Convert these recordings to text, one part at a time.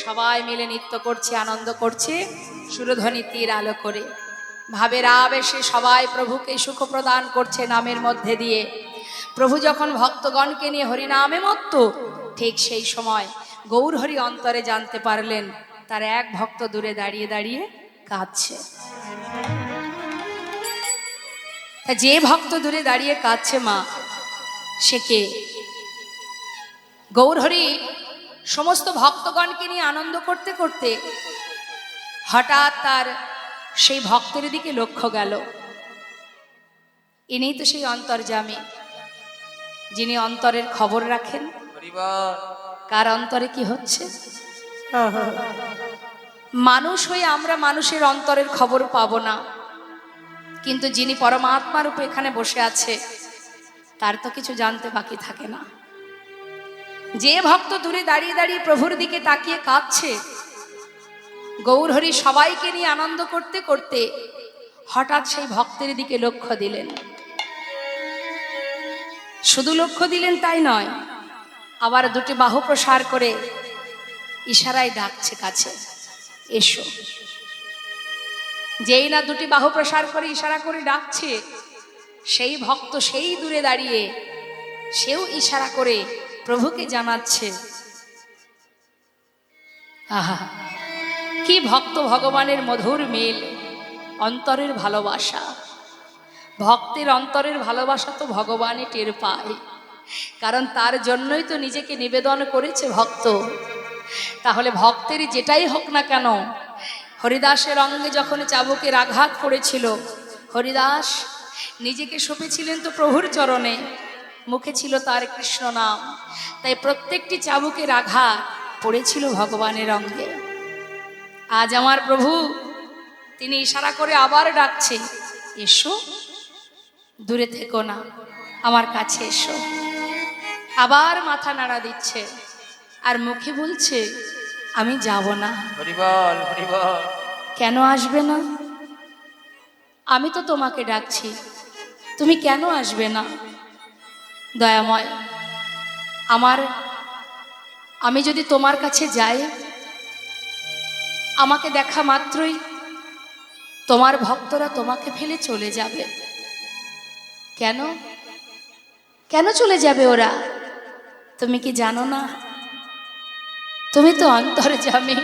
সবাই মিলে নৃত্য করছে, আনন্দ করছে সুরধ্বনি তীর আলো করে। ভাবের আবেশে সবাই প্রভুকে সুখ প্রদান করছে নামের মধ্যে দিয়ে। প্রভু যখন ভক্তগণকে নিয়ে হরিনামে মত্ত, ঠিক সেই সময় গৌরহরি অন্তরে জানতে পারলেন তার এক ভক্ত দূরে দাঁড়িয়ে দাঁড়িয়ে কাঁদছে। যে ভক্ত দূরে দাঁড়িয়ে কাঁদছে মা, সে কে? গৌরহরি সমস্ত ভক্তগণকে নিয়ে আনন্দ করতে করতে হঠাৎ তার সেই ভক্তের দিকে লক্ষ্য গেল। ইনি তো সেই অন্তর্যামী, যিনি অন্তরের খবর রাখেন। কার অন্তরে কি হচ্ছে? মানুষ হয়ে আমরা মানুষের অন্তরের খবর পাবো না, কিন্তু যিনি পরমাত্মা রূপে এখানে বসে আছে তার তো কিছু জানতে বাকি থাকে না। যে ভক্ত দূরে দাঁড়িয়ে দাঁড়িয়ে প্রভুর দিকে তাকিয়ে কাঁদছে, গৌরহরি সবাইকে নিয়ে আনন্দ করতে করতে হঠাৎ সেই ভক্তের দিকে লক্ষ্য দিলেন। শুধু লক্ষ্য দিলেন তাই নয়, আবার দুটি বাহু প্রসার করে ইশারায় ডাকছে কাছে, এসো। যেই না দুটি বাহু প্রসার করে ইশারা করে ডাকছে, সেই ভক্ত সেই দূরে দাঁড়িয়ে সেও ইশারা করে প্রভুকে জানাচ্ছে। আহা, কি ভক্ত ভগবানের মধুর মিল, অন্তরের ভালোবাসা। ভক্তের অন্তরের ভালোবাসা তো ভগবানই টের পায়, কারণ তার জন্যই তো নিজেকে নিবেদন করেছে ভক্ত। তাহলে ভক্তের যেটাই হোক না কেন, হরিদাসের অঙ্গে যখন চাবুকের আঘাত পড়েছিল, হরিদাস নিজেকে সঁপেছিলেন তো প্রভুর চরণে, মুখে ছিল তার কৃষ্ণ নাম, তাই প্রত্যেকটি চাবুকের আঘাত পড়েছিল ভগবানের অঙ্গে। আজ আমার প্রভু তিনি ইশারা করে আবার ডাকছে, এসো, দূরে থেকো না, আমার কাছে এসো। আবার মাথা নাড়া দিচ্ছে আর মুখে বলছে, আমি যাব না। হরিবল হরিবল। কেন আসবে না? আমি তো তোমাকে ডাকছি, তুমি কেন আসবে না? দয়াময়, আমি যদি তোমার কাছে যাই, আমাকে দেখা মাত্রই তোমার ভক্তরা তোমাকে ফেলে চলে যাবে। কেন কেন চলে যাবে ওরা? তুমি কি জানো না? তুমি তো অন্তর্যামী,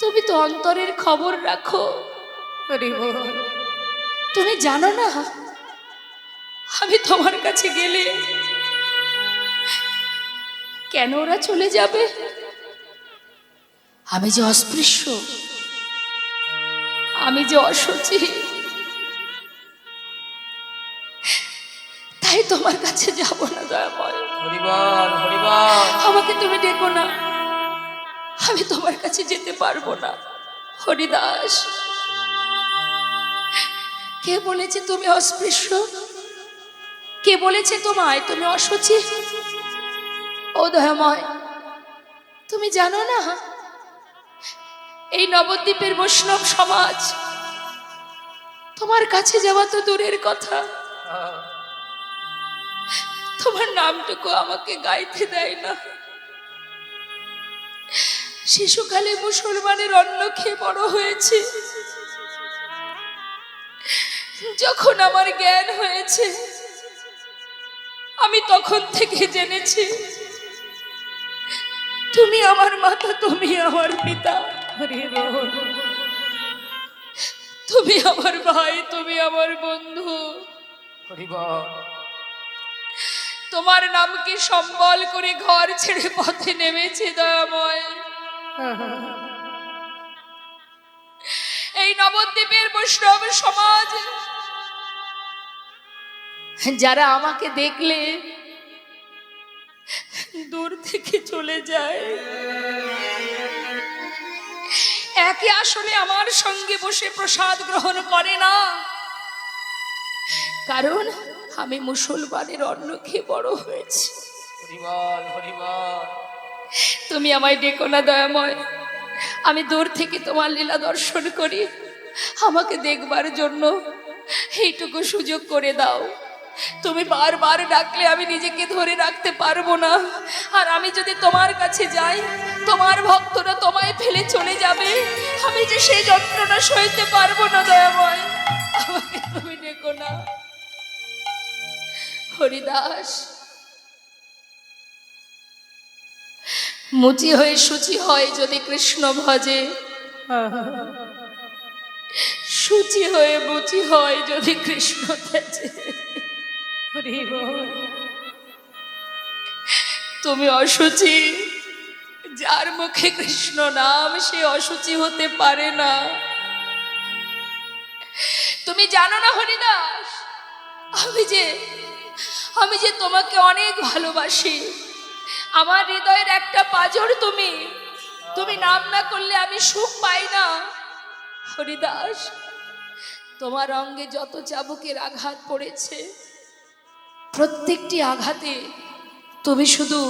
তুমি তো অন্তরের খবর রাখো। তুমি জানো না আমি তোমার কাছে গেলে কেন ওরা চলে যাবে? আমি যে অস্পৃশ্য, আমি যে অসুচি, তাই তোমার কাছে যাব না। দয়াময়, হরিবল হরিবল। আমাকে তুমি ডেকো না, আমি তোমার কাছে যেতে পারবো না। হরিদাস, কে বলেছে তুমি অস্পৃশ্য? কে বলেছে তোমায় তুমি অসুচি? ও দয়াময়, তুমি জানো না এই নবদ্বীপের বৈষ্ণব সমাজ তোমার কাছে যাওয়া তো দূরের কথা, তোমার নামটুকু আমাকে গাইতে দেয় না। শিশুকালে মুসলমানের অন্ন খেয়ে বড় হয়েছে, যখন আমার জ্ঞান হয়েছে আমি তখন থেকে জেনেছি তুমি আমার মাতা, তুমি আমার পিতা, তুমি আমার ভাই, তুমি আমার বন্ধু। তোমার নামকে সম্বল করে ঘর ছেড়ে পথে নেমেছে দয়াময়। এই নবদ্বীপের বৈষ্ণব সমাজ যারা আমাকে দেখলে দূর থেকে চলে যায়, একই আসলে আমার সঙ্গে বসে প্রসাদ গ্রহণ করে না, কারণ আমি মুসলমানের অন্ন খেয়ে বড় হয়েছি। তুমি আমায় ডেকো না দয়াময়, আমি দূর থেকে তোমার লীলা দর্শন করি, আমাকে দেখবার জন্য এইটুকু সুযোগ করে দাও। তুমি বারবার ডাকলে আমি নিজেকে ধরে রাখতে পারবো না। আর আমি যদি তোমার কাছে যাই, তোমার ভক্তরা তোমায় ফেলে চলে যাবে। আমি যে সেই যন্ত্রণা সইতে পারবো না দয়াময়, আমাকে তুমি ডেকো না। হরিদাস, মুচি হয়ে সূচি হয় যদি কৃষ্ণ ভজে, সূচি হয়ে মুচি হয় যদি কৃষ্ণ তেজে। তুমি অসুচি, যার মুখে কৃষ্ণ নাম সে অসুচি হতে পারে না। তুমি জানো না হরিদাস, আমি যে তোমাকে অনেক ভালোবাসি। আমার হৃদয়ের একটা পাঁজর তুমি। তুমি নাম না করলে আমি সুখ পাই না। হরিদাস, তোমার অঙ্গে যত চাবুকের আঘাত পড়েছে, প্রত্যেকটি আঘাতে তুমি শুধু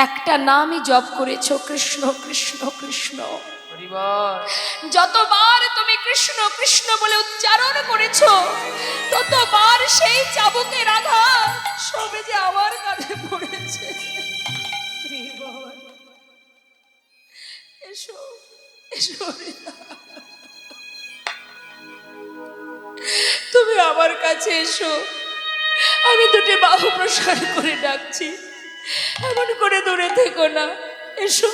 একটা নামই জপ করেছো, কৃষ্ণ কৃষ্ণ কৃষ্ণ। যতবার তুমি কৃষ্ণ কৃষ্ণ বলে উচ্চারণ করেছো, ততবার সেই চাবুকের আঘাত সবে যে আমার কাঁধে পড়েছে। এসো এসো, তুমি আমার কাছে এসো। আমি দুটি বাহু প্রসার করে ডাকছি, এমন করে দূরে থেকো না। এসো,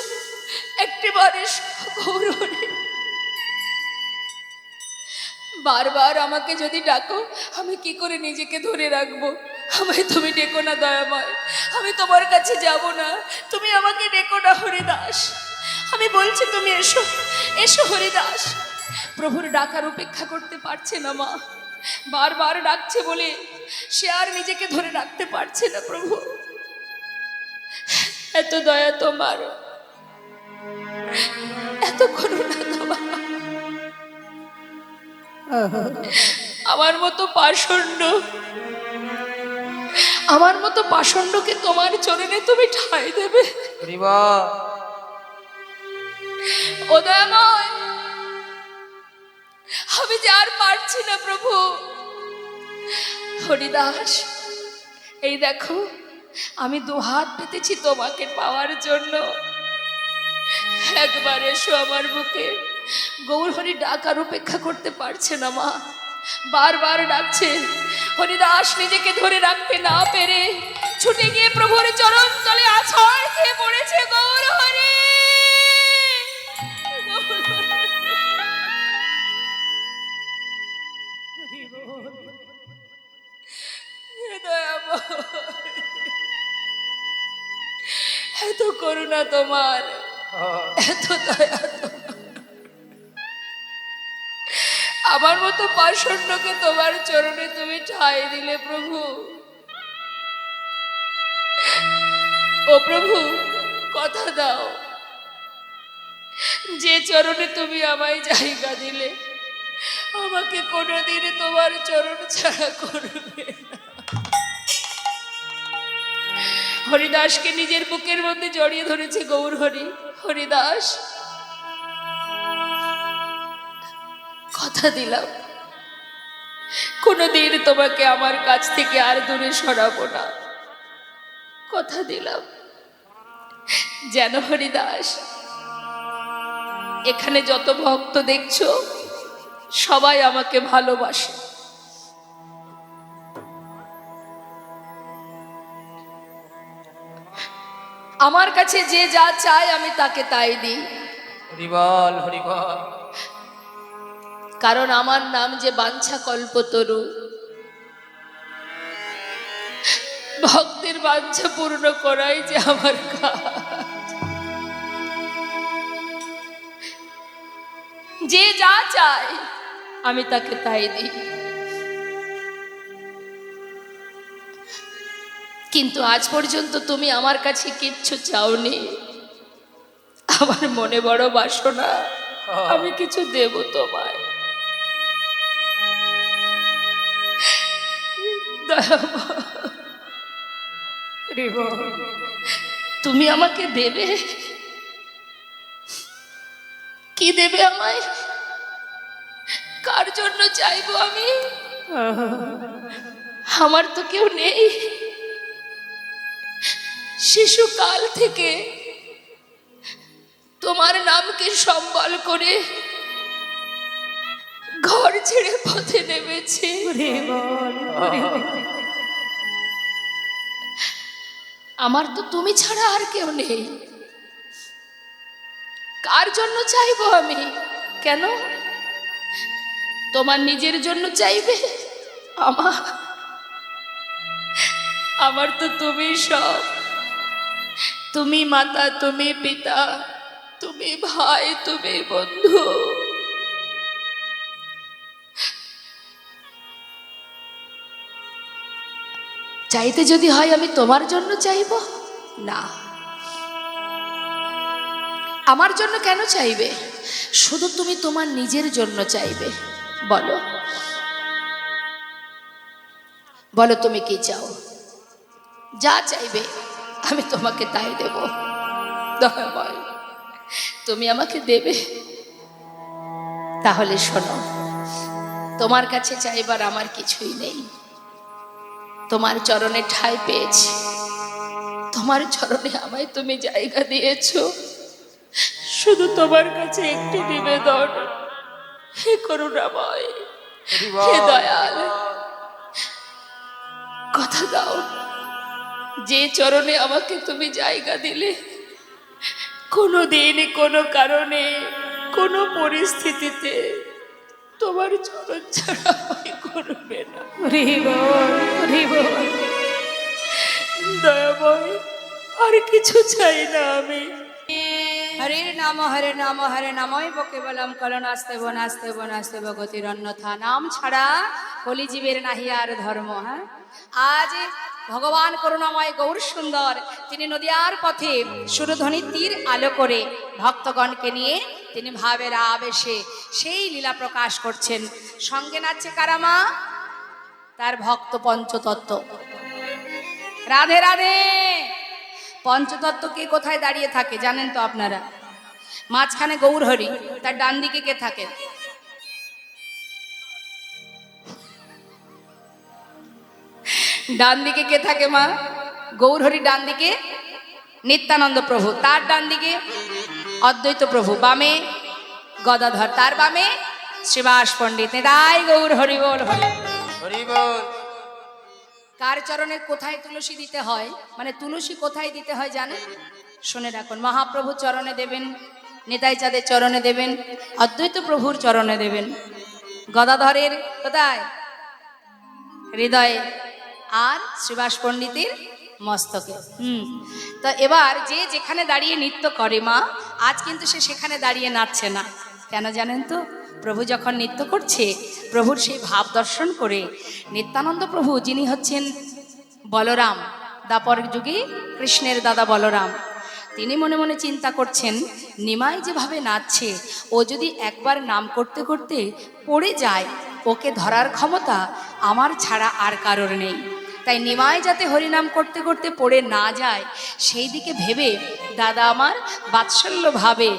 একটিবার এসো গৌরহরি। বারবার আমাকে যদি ডাকো, আমি কি করে নিজেকে ধরে রাখবো? আমায় তুমি ডেকো না দয়াময়, আমি তোমার কাছে যাব না। তুমি আমাকে ডেকো না হরিদাস, আমি বলছি তুমি এসো এসো হরিদাস। প্রভুর ডাকার উপেক্ষা করতে পারছে না মা, বারবার ডাকছে বলে সে আর নিজেকে ধরে রাখতে পারছে না। প্রভু, এত দয়া তোমার, এত করুণা তোমার। আমার মতো পাষণ্ডকে তোমার চরণে তুমি ঠাঁই দেবে? ও দয়াময়, আমি যে আর পারছি না প্রভু। হরিদাস, এই দেখো আমি দুহাত পেতেছি তোমাকে পাওয়ার জন্য। একবার এসো আমার বুকে। গৌরহরি ডাকার উপেক্ষা করতে পারছে না মা, বারবার ডাকছে। হরিদাস নিজেকে ধরে রাখতে না পেরে ছুটে গিয়ে প্রভুর চরণ তলে আছাড় খেয়ে পড়েছে। গৌরহরি, এত করুণা তোমার, এত দয়া তোমার। আমার মতো পাষণ্ডকে তোমার চরণে তুমি ঠাঁই দিলে প্রভু। ও প্রভু, কথা দাও, যে চরণে তুমি আমায় জায়গা দিলে, আমাকে কোনোদিন তোমার চরণ ছাড়া করবে না। হরিদাসকে নিজের বুকের মধ্যে জড়িয়ে ধরেছে গৌরহরি। হরিদাস, কথা দিলাম কোনোদিন তোমাকে আমার কাছ থেকে আর দূরে সরাবো না। কথা দিলাম। যেন হরিদাস, এখানে যত ভক্ত দেখছো সবাই আমাকে ভালোবাসে। আমার কাছে যে যা চায় আমি তাকে তাই দিই। হরিবল হরিবল। কারণ আমার নাম যে বাঞ্ছা কল্পতরু, ভক্তের বাঞ্ছা পূর্ণ করাই যে আমার কাজ। যে যা চায় আমি তাকে তাই দিই। কিন্তু আজ পর্যন্ত তুমি আমার কাছে কিচ্ছু চাওনি। আমার মনে বড় বাসনা, আমি কিছু দেব তোমায়। তুমি আমাকে দেবে? কি দেবে আমায়? কার জন্য চাইবো আমি? আমার তো কেউ নেই। শিশুকাল থেকে তোমার নামকে সম্বল করে ঘর ছেড়ে পথে নেমেছে। আমার তো তুমি ছাড়া আর কেউ নেই। কার জন্য চাইবো আমি? কেন তোমার নিজের জন্য চাইবে? আমার তো তুমি সব। তুমি মাতা, তুমি পিতা, তুমি ভাই, তুমি বন্ধু। চাইতে যদি হয় আমি তোমার জন্য চাইব না। আমার জন্য কেন চাইবে? শুধু তুমি তোমার নিজের জন্য চাইবে। বলো বলো তুমি কি চাও? যা চাইবে আমি তোমাকে তাই দেব। দয়াময়, তুমি আমাকে দেবে? তাহলে শোনো, তোমার কাছে চাইবার আমার কিছুই নেই। তোমার চরণে ঠাঁই পেয়েছি। তোমার চরণে আমায় তুমি জায়গা দিয়েছো। শুধু তোমার কাছে একটি নিবেদন, হে করুণাময়, হে দয়াল, কথা দাও, যে চরণে আমাকে তুমি জায়গা দিলে কোনো দিন, কোনো কারণে, কোনো পরিস্থিতিতে তোমার চরণ ছাড়া আমায় করবে না। দয়াময়, আর কিছু চাই না আমি। হরে নাম হরে নামই কেবলম কলনাস্তে বনাস্তে বনাস্তে গতির অন্যথা। নাম ছাড়া কলিজীবের নাহি আর ধর্ম। হ্যাঁ, আজ ভগবান করুণাময় গৌর সুন্দর তিনি নদিয়ার পথে সুরধ্বনি তীর আলো করে ভক্তগণকে নিয়ে তিনি ভাবের আবেশে সেই লীলা প্রকাশ করছেন। সঙ্গে নাচছে কারামা? তার ভক্ত পঞ্চতত্ত্ব। রাধে রাধে। পঞ্চতত্ত্ব কে কোথায় দাঁড়িয়ে থাকে জানেন তো আপনারা? মাঝখানে গৌরহরি, তার ডান দিকে কে থাকে? ডান দিকে কে থাকে মা? গৌরহরি ডান দিকে নিত্যানন্দ প্রভু, তার ডান দিকে অদ্বৈত প্রভু, বামে গদাধর, তার বামে শ্রীবাস পণ্ডিত। তাই গৌর হরি বল হরি বল। কার চরণে কোথায় তুলসী দিতে হয়, মানে তুলসী কোথায় দিতে হয় জানেন? শুনে রাখুন। মহাপ্রভু চরণে দেবেন, নিতাই চাঁদের চরণে দেবেন, অদ্বৈত প্রভুর চরণে দেবেন, গদাধরের কোথায়? হৃদয়ে, আর শ্রীবাস পণ্ডিতের মস্তকে। তো এবার যে যেখানে দাঁড়িয়ে নৃত্য করে মা, আজ কিন্তু সে সেখানে দাঁড়িয়ে নাচছে না। কেন জানেন তো? প্রভু যখন নৃত্য করছে, প্রভুর সেই ভাব দর্শন করে নিত্যানন্দ প্রভু, যিনি হচ্ছেন বলরাম, দাপর যুগে কৃষ্ণের দাদা বলরাম, তিনি মনে মনে চিন্তা করছেন, নিমাই যেভাবে নাচছে, ও যদি একবার নাম করতে করতে পড়ে যায়, ওকে ধরার ক্ষমতা আমার ছাড়া আর কারোর নেই। তাই নিমাই যাতে হরিনাম করতে করতে পড়ে না যায়, সেই দিকে ভেবে দাদা আমার বাৎসল্যভাবে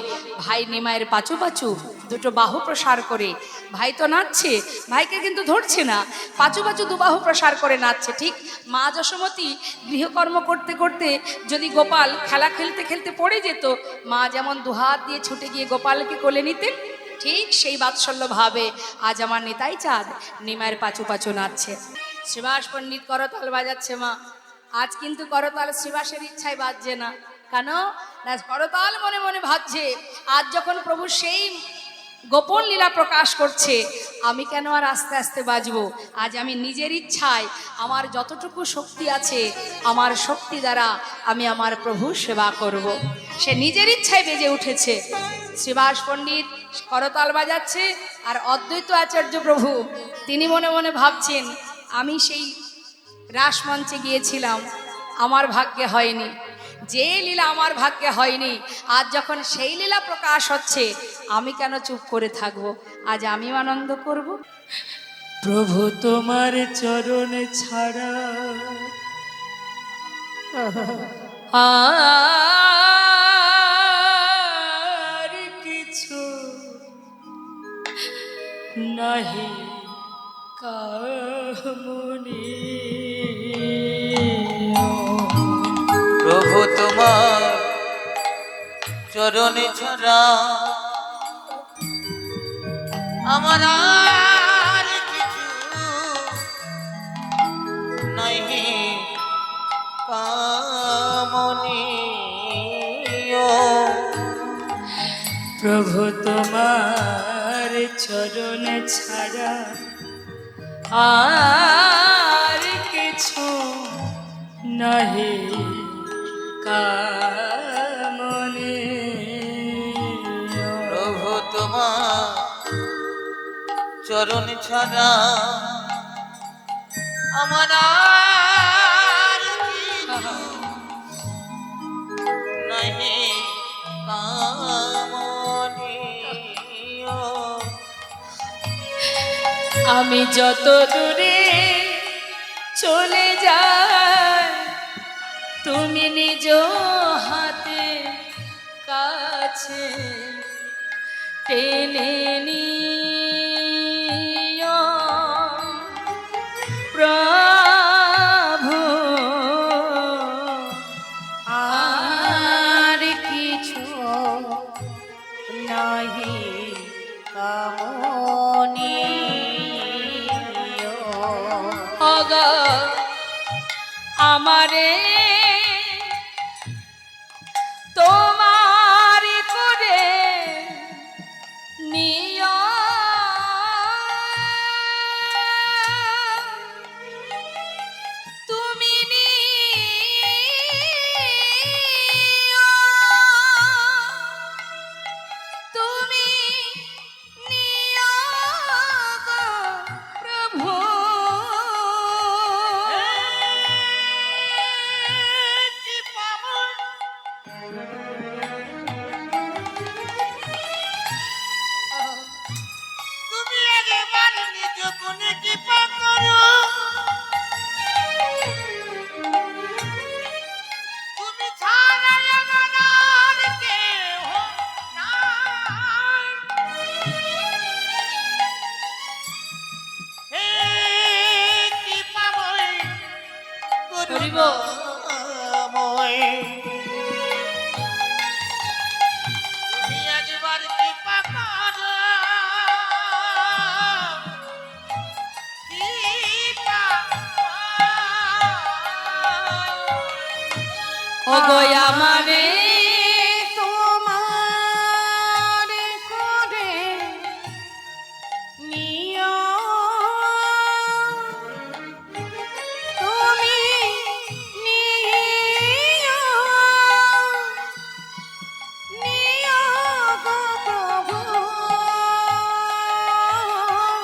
ভাই নিমাইয়ের পাচু পাচু দুটো বাহু প্রসার করে, ভাই তো নাচছে, ভাইকে কিন্তু ধরছে না, পাচু পাচু দুবাহু প্রসার করে নাচছে। ঠিক মা যশোমতী গৃহকর্ম করতে করতে যদি গোপাল খেলা খেলতে খেলতে পড়ে যেত, মা যেমন দুহাত দিয়ে ছুটে গিয়ে গোপালকে কোলে নিতেন, ঠিক সেই বাৎসল্যভাবে আজ আমার নিতাই চাঁদ নিমাইয়ের পাচু পাচু নাচছে। শ্রীবাস পণ্ডিত করতাল বাজাচ্ছে মা। আজ কিন্তু করতাল শ্রীবাসের ইচ্ছায় বাজছে না। কেন না? করতাল মনে মনে ভাবছে, আজ যখন প্রভু সেই গোপন লীলা প্রকাশ করছে, আমি কেন আর আস্তে আস্তে বাজবো? আজ আমি নিজের ইচ্ছায়, আমার যতটুকু শক্তি আছে, আমার শক্তি দ্বারা আমি আমার প্রভু সেবা করব। সে নিজের ইচ্ছায় বেজে উঠেছে। শ্রীবাস পণ্ডিত করতাল বাজাচ্ছে, আর অদ্বৈত আচার্য প্রভু তিনি মনে মনে ভাবছেন, আমি সেই রাসমঞ্চে গিয়েছিলাম, আমার ভাগ্যে হয়নি। যে লীলা আমার ভাগ্যে হয়নি, আজ যখন সেই লীলা প্রকাশ হচ্ছে, আমি কেন চুপ করে থাকবো? আজ আমিও আনন্দ করব। প্রভু তোমার চরণে ছাড়া আর কিছু নাহি কামনি। চরণে ছাড়া আমার আর কিছু নাই কামনীয়। প্রভু তোমার চরণ ছাড়া আর কিছু নাহি কামনীয়। প্রভু তোমার চরণ ছাড়া আমার আর কিছু নাহি কামনীয়। আমি যত দূরে চলে যাই তুমি নিজ হাতে কাছে টেনে নিও প্রভু। আর কিছু নাহি কামনীয়। অগ আমারে তোমার করে নিও তুমি নিও তুমি নিও গো প্রভু। কি পাবো তুমি একবার নিজ গুণে কৃপা করো। তুমি ছাড়া আমার আর কেহ নাই। হে কৃপাময় করুণাময়, তুমি একবার কৃপা করো। কৃপা ওগো আমারে তোমার করে নিও তুমি নিও নিও গো প্রভু।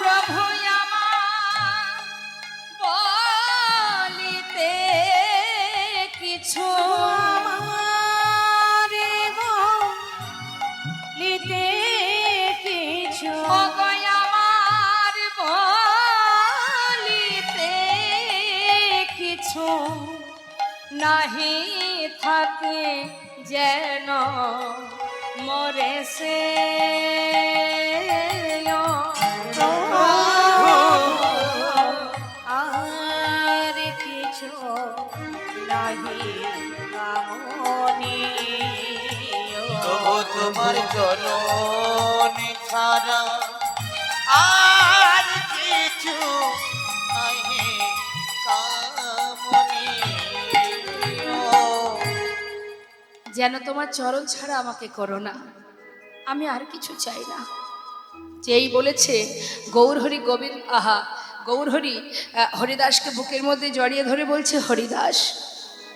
প্রভু আমার বলিতে কিছু আমারে বলিতে কিছু ওগো আমার বলিতে কিছু নাহি থাকে যেন মরে সে আর কিছু নাহি কামনীয়। প্রভু তোমার চরণ ছাড়া আর কিছু নাহি কামনীয়। যেন তোমার চরণ ছাড়া আমাকে করো না, আমি আর কিছু চাই না। যেই বলেছে গৌরহরি গোবিন্দ আহা গৌরহরি হরিদাসকে বুকের মধ্যে জড়িয়ে ধরে বলছে, হরিদাস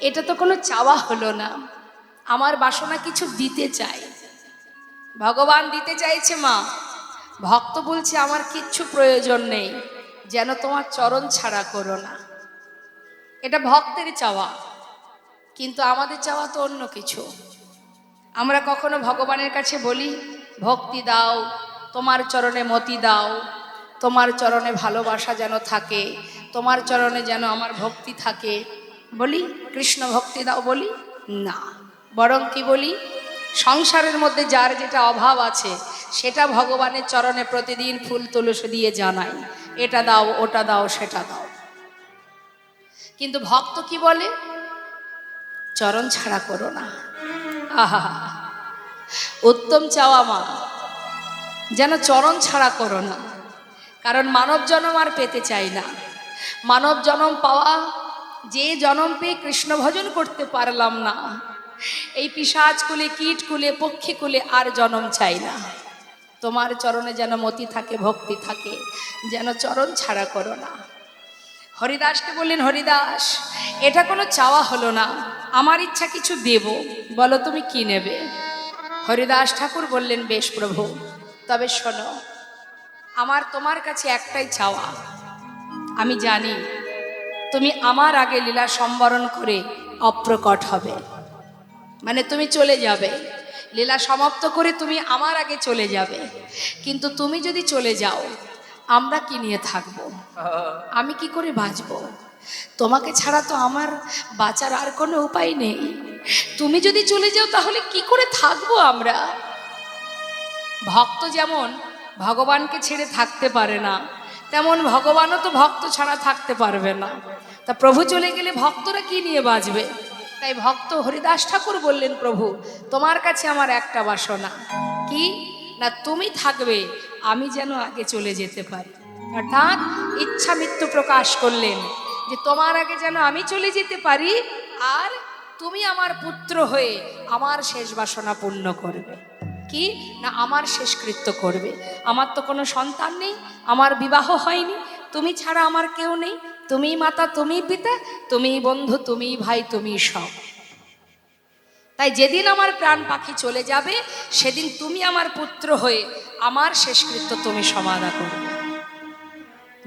এটা তো কোনো চাওয়া হলো না, আমার বাসনা কিছু দিতে চাই। ভগবান দিতে চাইছে মা, ভক্ত বলছে আমার কিচ্ছু প্রয়োজন নেই, যেন তোমার চরণ ছাড়া করো না। এটা ভক্তের চাওয়া, কিন্তু আমাদের চাওয়া তো অন্য কিছু। আমরা কখনো ভগবানের কাছে বলি ভক্তি দাও, তোমার চরণে মতি দাও, তোমার চরণে ভালোবাসা যেন থাকে, তোমার চরণে যেন আমার ভক্তি থাকে, বলি কৃষ্ণ ভক্তি দাও বলি না। বরং কি বলি, সংসারের মধ্যে যার যেটা অভাব আছে সেটা ভগবানের চরণে প্রতিদিন ফুল তুলসী দিয়ে জানাই, এটা দাও ওটা দাও সেটা দাও। কিন্তু ভক্ত কি বলে, চরণ ছাড়া করো না। আহা উত্তম চাওয়া মা, যেন চরণ ছাড়া করো না। কারণ মানব জন্ম আর পেতে চাই না। মানব জন্ম পাওয়া, যে জন্ম পেয়ে কৃষ্ণ ভজন করতে পারলাম না, এই পিশাচ কুলে, কীট কুলে, পক্ষী কুলে আর জন্ম চাই না। তোমার চরণে যেন মতি থাকে, ভক্তি থাকে, যেন চরণ ছাড়া করো না। হরিদাসকে বললেন, হরিদাস, এটা কোনো চাওয়া হলো না, আমার ইচ্ছা কিছু দেব, বলো তুমি কি নেবে? হরিদাস ঠাকুর বললেন, বেশ প্রভু, তবে শোনো, আমার তোমার কাছে একটাই চাওয়া। আমি জানি তুমি আমার আগে লীলা সম্বরণ করে অপ্রকট হবে, মানে তুমি চলে যাবে, লীলা সমাপ্ত করে তুমি আমার আগে চলে যাবে। কিন্তু তুমি যদি চলে যাও, আমরা কি নিয়ে থাকবো? আমি কি করে বাঁচবো? তোমাকে ছাড়া তো আমার বাঁচার আর কোনো উপায় নেই। তুমি যদি চলে যাও, তাহলে কি করে থাকবো আমরা? ভক্ত যেমন ভগবানকে ছেড়ে থাকতে পারে না, তেমন ভগবানও তো ভক্ত ছাড়া থাকতে পারবে না। তা প্রভু চলে গেলে ভক্তরা কি নিয়ে বাঁচবে? তাই ভক্ত হরিদাস ঠাকুর বললেন, প্রভু, তোমার কাছে আমার একটা বাসনা। কি না, তুমি থাকবে, আমি যেন আগে চলে যেতে পারি। অর্থাৎ ইচ্ছা মৃত্যু প্রকাশ করলেন, যে তোমার আগে যেন আমি চলে যেতে পারি, আর তুমি আমার পুত্র হয়ে আমার শেষ বাসনা পূর্ণ করবে। কি না, আমার শেষকৃত্য করবে। আমার তো কোনো সন্তান নেই, আমার বিবাহ হয়নি, তুমি ছাড়া আমার কেউ নেই, তুমিই মাতা, তুমিই পিতা, তুমিই বন্ধু, তুমিই ভাই, তুমিই সব। তাই যেদিন আমার প্রাণ পাখি চলে যাবে, সেদিন তুমি আমার পুত্র হয়ে আমার শেষকৃত্য তুমি সমাধা করবে।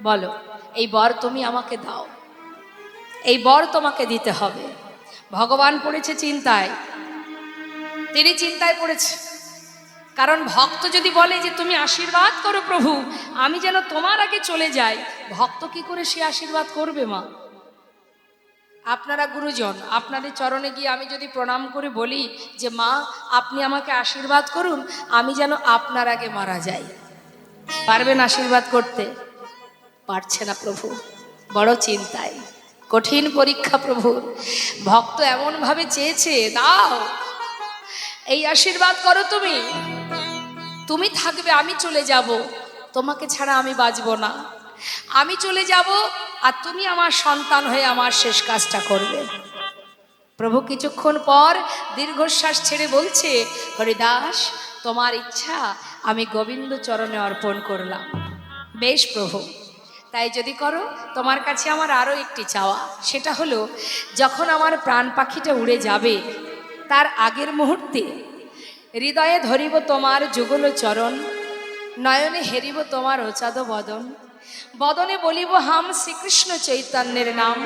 বলো, এই বর তুমি আমাকে দাও, এই বর তোমাকে দিতে হবে। ভগবান পড়েছে চিন্তায়, তিনি চিন্তায় পড়েছে। কারণ ভক্ত যদি বলে যে তুমি আশীর্বাদ করো প্রভু, আমি যেন তোমার আগে চলে যাই, ভক্ত কি করে সে আশীর্বাদ করবে? মা, আপনারা গুরুজন, আপনাদের চরণে গিয়ে আমি যদি প্রণাম করে বলি যে মা, আপনি আমাকে আশীর্বাদ করুন, আমি যেন আপনার আগে মারা যাই, পারবেন আশীর্বাদ করতে? পারছে না প্রভু, বড় চিন্তায়, কঠিন পরীক্ষা প্রভুর। ভক্ত এমনভাবে চেয়েছে, দাও, এই আশীর্বাদ করো, তুমি তুমি থাকবে, আমি চলে যাব, তোমাকে ছাড়া আমি বাঁচব না, আমি চলে যাব, আর তুমি আমার সন্তান হয়ে আমার শেষ কাজটা করবে। প্রভু কিছুক্ষণ পর দীর্ঘশ্বাস ছেড়ে বলছে, হরিদাস, তোমার ইচ্ছা আমি গোবিন্দ চরণে অর্পণ করলাম। বেশ প্রভু, তাই যদি করো, তোমার কাছে আমার আরও একটি চাওয়া, সেটা হলো, যখন আমার প্রাণ পাখিটা উড়ে যাবে, তার আগের মুহূর্তে হৃদয়ে ধরিব তোমার যুগল চরণ, নয়নে হেরিব তোমার অচাদ বদন, বদনে বলিব হাম শ্রীকৃষ্ণ চৈতন্যের নাম,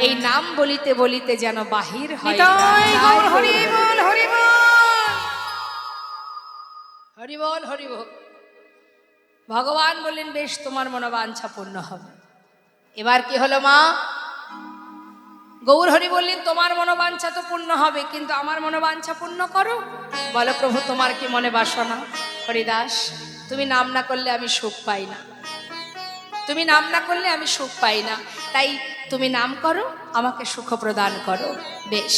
এই নাম বলিতে বলিতে যেন বাহির হয়। হরিবল হরিবল। ভগবান বললেন, বেশ, তোমার মনোবাঞ্ছা পূর্ণ হবে। এবার কি হলো মা? গৌর হরি বললেন, তোমার মনোবাঞ্ছা তো পূর্ণ হবে, কিন্তু আমার মনোবাঞ্ছা পূর্ণ করো। বলো প্রভু, তোমার কি মনে বাসনা? হরিদাস, তুমি নাম না করলে আমি সুখ পাই না, তুমি নাম না করলে আমি সুখ পাই না, তাই তুমি নাম করো, আমাকে সুখ প্রদান করো। বেশ,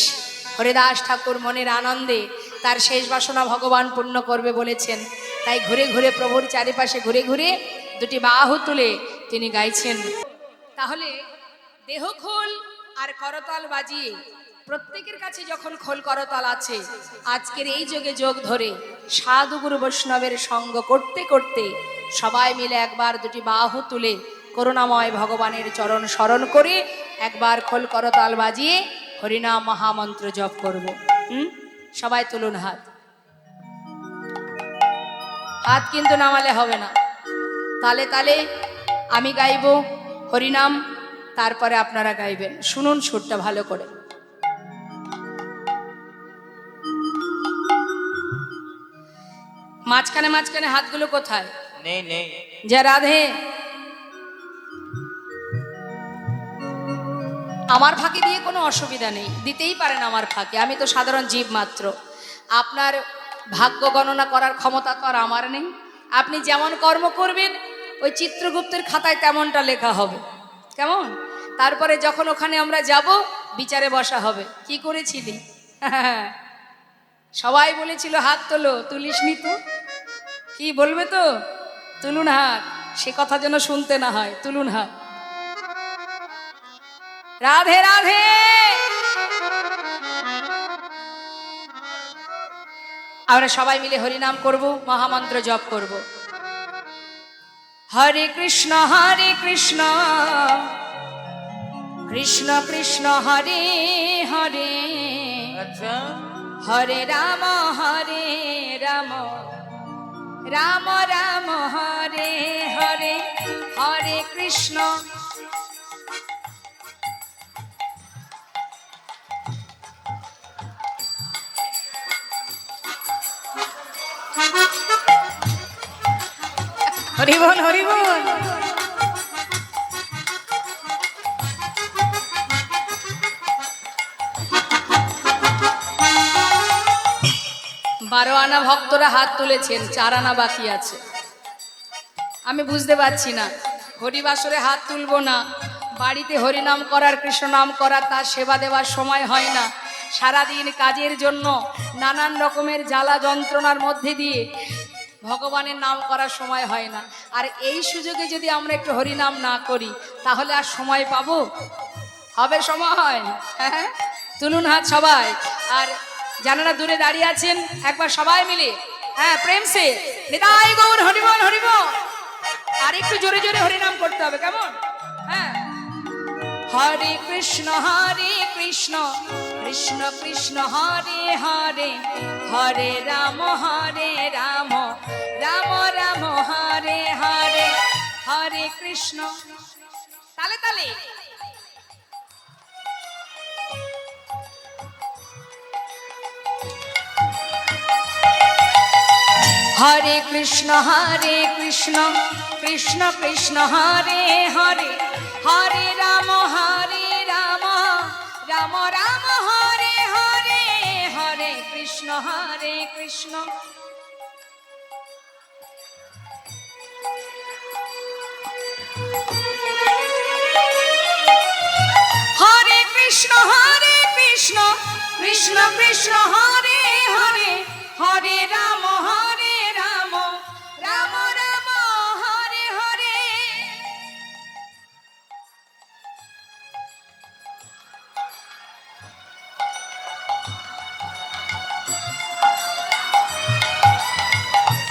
হরিদাস ঠাকুর মনের আনন্দে তার শেষ বাসনা ভগবান পূর্ণ করবে বলেছেন, তাই ঘুরে ঘুরে প্রভুর চারিপাশে ঘুরে ঘুরে দুটি বাহু তুলে তিনি গাইছেন। তাহলে দেহ খোল আর করতাল বাজিয়ে, প্রত্যেকের কাছে যখন খোল করতাল আছে, আজকের এই যোগে যোগ ধরে সাধু গুরু বৈষ্ণবের সঙ্গ করতে করতে সবাই মিলে একবার দুটি বাহু তুলে করুণাময় ভগবানের চরণ স্মরণ করে একবার খোল করতাল বাজিয়ে হরিনাম মহামন্ত্র জপ করব। সবাই তুলুন হাত, হাত কিন্তু নামালে হবে না, তালে তালে আমি গাইব হরিনাম, তারপরে আপনারা গাইবেন। শুনুন সুরটা ভালো করে। মাঝখানে মাঝখানে হাতগুলো কোথায়? নেই নেই। যা রাধে, আমার ফাঁকি দিয়ে কোনো অসুবিধা নেই, দিতেই পারেন আমার ফাঁকে, আমি তো সাধারণ জীব মাত্র। আপনার ভাগ্য গণনা করার ক্ষমতা তো আর আমার নেই। আপনি যেমন কর্ম করবেন, ওই চিত্রগুপ্তের খাতায় তেমনটা লেখা হবে, কেমন? তারপরে যখন ওখানে আমরা যাব, বিচারে বসা হবে, কি করেছিলি। সবাই বলেছিল হাত তোলো, তুলিসনি তো? কি বলবে তো? তুলুন হাত, সে কথা যেন শুনতে না হয়। তুলুন হাত। রাধে রাধে। আমরা সবাই মিলে হরিনাম করব, মহামন্ত্র জপ করব। হরে কৃষ্ণ কৃষ্ণ কৃষ্ণ হরে হরে, আচ্ছা, হরে রাম রাম রাম হরে হরে, হরে কৃষ্ণ। হরি বল হরি বল। 12 আনা ভক্তরা হাত তুলেছেন, 4 আনা বাকি আছে। আমি বুঝতে পারছি না, হরিবাসরে হাত তুলবো না, বাড়িতে হরিনাম করার, কৃষ্ণ নাম করার, তার সেবা দেওয়ার সময় হয় না। সারাদিন কাজের জন্য নানান রকমের জ্বালা যন্ত্রণার মধ্যে দিয়ে ভগবানের নাম করার সময় হয় না। আর এই সুযোগে যদি আমরা একটু হরিনাম না করি, তাহলে আর সময় পাবো? হবে সময়? হ্যাঁ, তুলুন হাত সবাই। আর যারা দূরে দাঁড়িয়ে আছেন, একবার সবাই মিলে, হ্যাঁ, প্রেম সে নিতাই গৌর হরিবল হরিবল। আর একটু জোরে জোরে হরিনাম করতে হবে, কেমন? হ্যাঁ, হরে কৃষ্ণ কৃষ্ণ কৃষ্ণ হরে হরে, হরে রাম রাম রাম হরে হরে, হরে কৃষ্ণ। তালে তালে। হরে কৃষ্ণ কৃষ্ণ কৃষ্ণ হরে হরে, হরে রাম রাম রাম হরে হরে, হরে কৃষ্ণ কৃষ্ণ। হরে কৃষ্ণ কৃষ্ণ কৃষ্ণ হরে হরে, হরে রাম রাম রাম হরে হরে।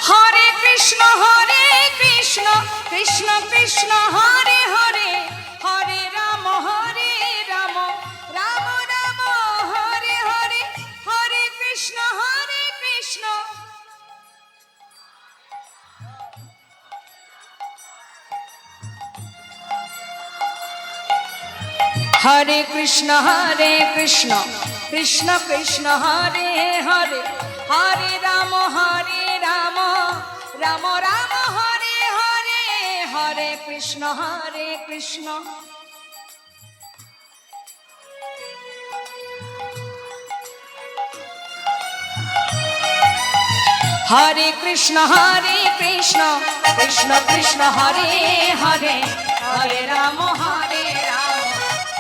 হরে কৃষ্ণ কৃষ্ণ কৃষ্ণ হরে হরে, হরে রাম রাম রাম হরে হরে, হরে কৃষ্ণ কৃষ্ণ। হরে কৃষ্ণ কৃষ্ণ কৃষ্ণ হরে হরে, হরে রাম রাম রাম হরে হরে, হরে কৃষ্ণ কৃষ্ণ। হরে কৃষ্ণ কৃষ্ণ কৃষ্ণ হরে হরে, হরে রাম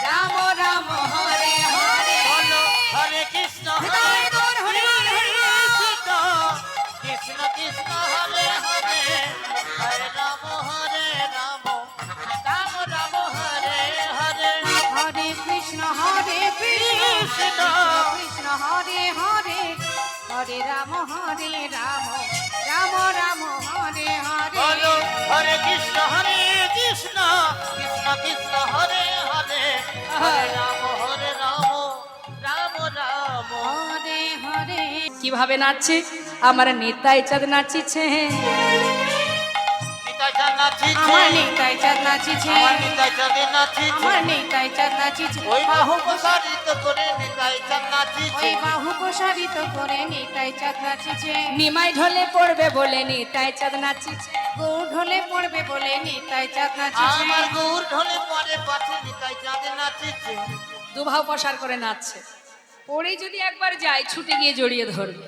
রাম রাম হরে হরে। বলো হরে কৃষ্ণ হৃদয় গৌর হরিবল হরিবল। কৃষ্ণ কৃষ্ণ হরে হরে, হরে রাম রাম রাম হরে হরে, হরে কৃষ্ণ কৃষ্ণ কৃষ্ণ হরে হরে, হরে রাম রাম রাম হরে হরে। বলো হরে কৃষ্ণ কৃষ্ণ কৃষ্ণ হরে হরে, হরে রাম রাম রাম হরে হরে। কিভাবে নাচছে আমার নিতাই চাঁদ নাচিছে, নিতাই চাঁদ নাচিছে, আমার নিতাই চাঁদ নাচিছে, আমার নিতাই চাঁদ নাচিছে, আমার নিতাই চাঁদ নাচিছে। ওই বাহু প্রসারিত করে নিতাই চাঁদ নাচিছে, ওই বাহু প্রসারিত করে নিতাই চাঁদ নাচিছে। নিমাই ঢলে পড়বে বলে নিতাই চাঁদ নাচিছে, গৌর ঢলে পড়বে বলে নিতাই চাঁদ নাচিছে। আমার গৌর ঢলে পরে পাছে নিতাই চাঁদ নাচিছে। দুভাও প্রসার করে নাচছে। পরে যদি একবার যায়, ছুটে গিয়ে জড়িয়ে ধরবে।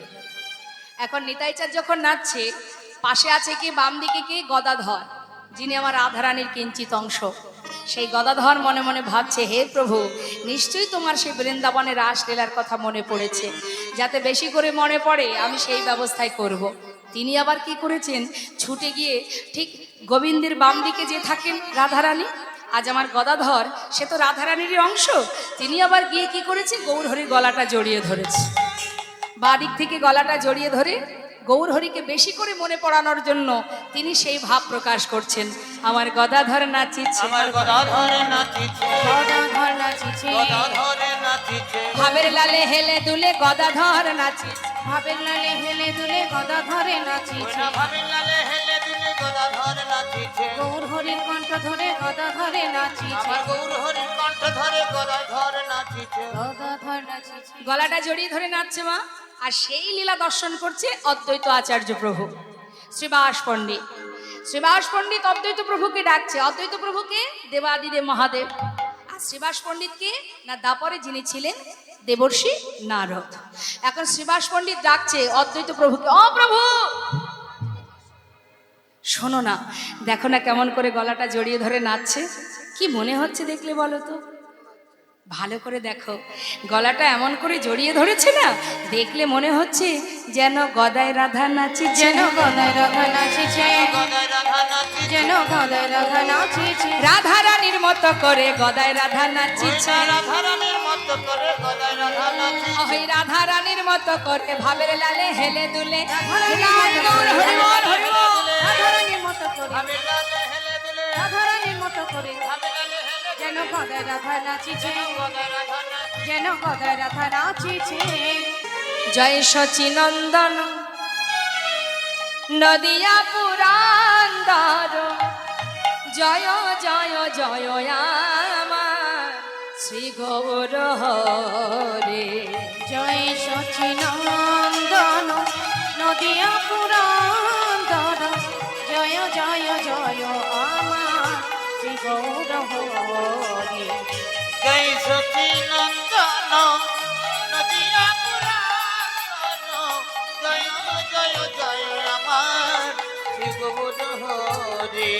এখন নিতাই চাঁদ যখন নাচছে, পাশে আছে কি, বাম দিকে কি, গদাধর, যিনি আমার রাধারানীর কিঞ্চিত অংশ। সেই গদাধর মনে মনে ভাবছে, হে প্রভু, নিশ্চয়ই তোমার সেই বৃন্দাবনের রাসলীলার কথা মনে পড়েছে। যাতে বেশি করে মনে পড়ে আমি সেই ব্যবস্থাই করব। তিনি আবার কি করেছেন, ছুটে গিয়ে ঠিক গোবিন্দের বাম দিকে যে থাকেন রাধারানী, আজ আমার গদাধর সে তো রাধারানীরই অংশ, তিনি আবার গিয়ে কি করেছে, গৌরহরির গলাটা জড়িয়ে ধরেছে। বাঁ দিক থেকে গলাটা জড়িয়ে ধরে গৌরহরিকে বেশি করে মনে পড়ানোর জন্য তিনি সেই ভাব প্রকাশ করছেন, আমার গদাধর নাচিছে, আমার গদাধরে নাচিছে, গদাধর নাচিছে, গদাধরে নাচিছে, ভাবের লালে হেলে দুলে গদাধর নাচিছে, ভাবের লালে হেলে দুলে গদাধরে নাচিছে, ভাবির লালে হেলে দিলে গদাধরে নাচিছে, গৌর হরির কণ্ঠ ধরে গদাধরে নাচিছে, আমার গৌর হরির কণ্ঠ ধরে গদাধরে নাচিছে, গদাধর নাচিছে। গলাটা জড়িয়ে ধরে নাচছে মা। আর সেই লীলা দর্শন করছে অদ্বৈত আচার্য প্রভু শ্রীবাস পণ্ডিত। শ্রীবাস পণ্ডিত অদ্বৈত প্রভুকে ডাকছে, অদ্বৈত প্রভুকে দেবাদিদেব মহাদেব, আর শ্রীবাস পণ্ডিতকে না দাপরে যিনি ছিলেন দেবর্ষি নারদ। এখন শ্রীবাস পণ্ডিত ডাকছে অদ্বৈত প্রভুকে, ও প্রভু শোনো না, দেখো না কেমন করে গলাটা জড়িয়ে ধরে নাচছে, কি মনে হচ্ছে দেখলে বলো তো, ভালো করে দেখো, গলাটা এমন করে জড়িয়ে ধরেছে না, দেখলে মনে হচ্ছে যেন গদায় রাধা নাচিছে, যেন গদায় রাধা নাচিছে, গদায় রাধা নাচিছে, যেন গদায় রাধা নাচিছে, রাধা রানীর মতো করে গদায় রাধা নাচিছে, রাধারানীর মতো করে গদায় রাধা নাচিছে, ওই রাধা রানীর মতো করে ভাবের লালে হেলে দুলে, রাধারানীর মতো করে, হরিবল, হরিবল। রাধারানীর মতো করে, ভাবির লালে হেলে দিলে, রাধারানীর মতো করে, ভাবির লালে হেলে যেন গদায় রাধা নাচিছে, গদায় রাধা নাচিছে, যেন গদায় রাধা নাচিছে। জয় শচীনন্দন নদিয়া পুরান্দর, জয় জয় জয় আমার শ্রী গৌর হরে। জয় সচিনন্দন নদিয়া পুরন্দর, জয় জয় জয় আমার শ্রী গৌর হরি। জয় সচিনন্দন নদিয়া পুরাণ, জয় জয় জয় আমার শ্রী গৌর হরি।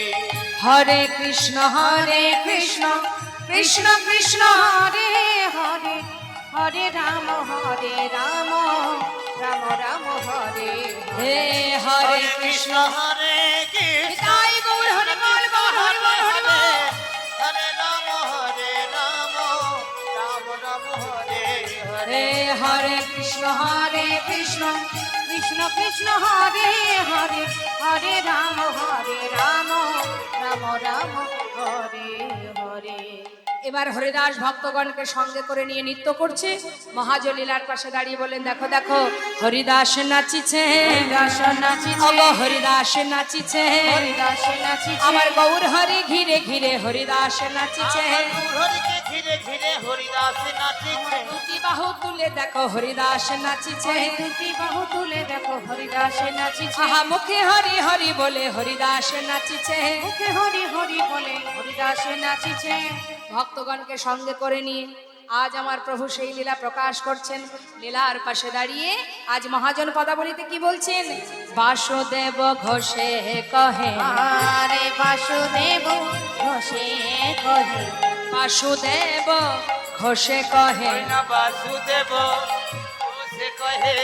হরে কৃষ্ণ হরে কৃষ্ণ কৃষ্ণ কৃষ্ণ হরে হরে, হরে রাম হরে রাম, রাম রাম হরে হে হরে হরে কৃষ্ণ। কৃষ্ণ হরে কৃষ্ণ, তাই গৌর হরি বল, গৌর হরি বল, হরি বল। হরে রাম হরে রাম, রাম রাম হরে হরে। হে হরে কৃষ্ণ হরে কৃষ্ণ কৃষ্ণ কৃষ্ণ হরে হরে, হরে রাম রাম, রাম হরে হরে। এবার হরিদাস ভক্তগণকে সঙ্গে করে নিয়ে নৃত্য করছে, মহাজলীলার পাশে দাঁড়িয়ে বলেন, দেখো দেখো হরিদাস নাচিছে, হরিদাস নাচিছে, অব হরিদাস নাচিছে, হরিদাস নাচিছে, আমার গৌর হরি ঘিরে ঘিরে হরিদাস নাচিছে, আমার গৌর হরিকে ঘিরে ঘিরে হরিদাস নাচিছে, দুটি বাহু তুলে দেখো হরিদাস নাচিছে, দুটি বাহু তুলে দেখো হরিদাস নাচিছে, আহা মুখে হরি হরি বলে হরিদাস নাচিছে। মুখে হরি হরি বলে হরিদাস নাচিছে। ভক্তগণকে সঙ্গে করে নিয়ে আজ আমার প্রভু সেই লীলা প্রকাশ করছেন। লীলার পাশে দাঁড়িয়ে আজ মহাজন পদাবলীতে কি বলছেন, বাসুদেব ঘোষে কহে, আরে বাসুদেব ঘোষে কহে, বাসুদেব ঘোষে কহে, না বাসুদেব সে কহে,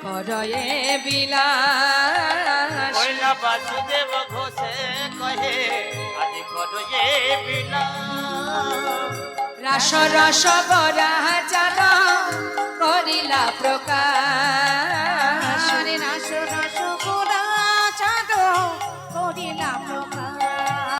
করয়ে বিলাস, কইলা বাসুদেব ঘোষে কহে, আদি করয়ে বিনা। রাস রস গরা চাল করিলা প্রকাশ,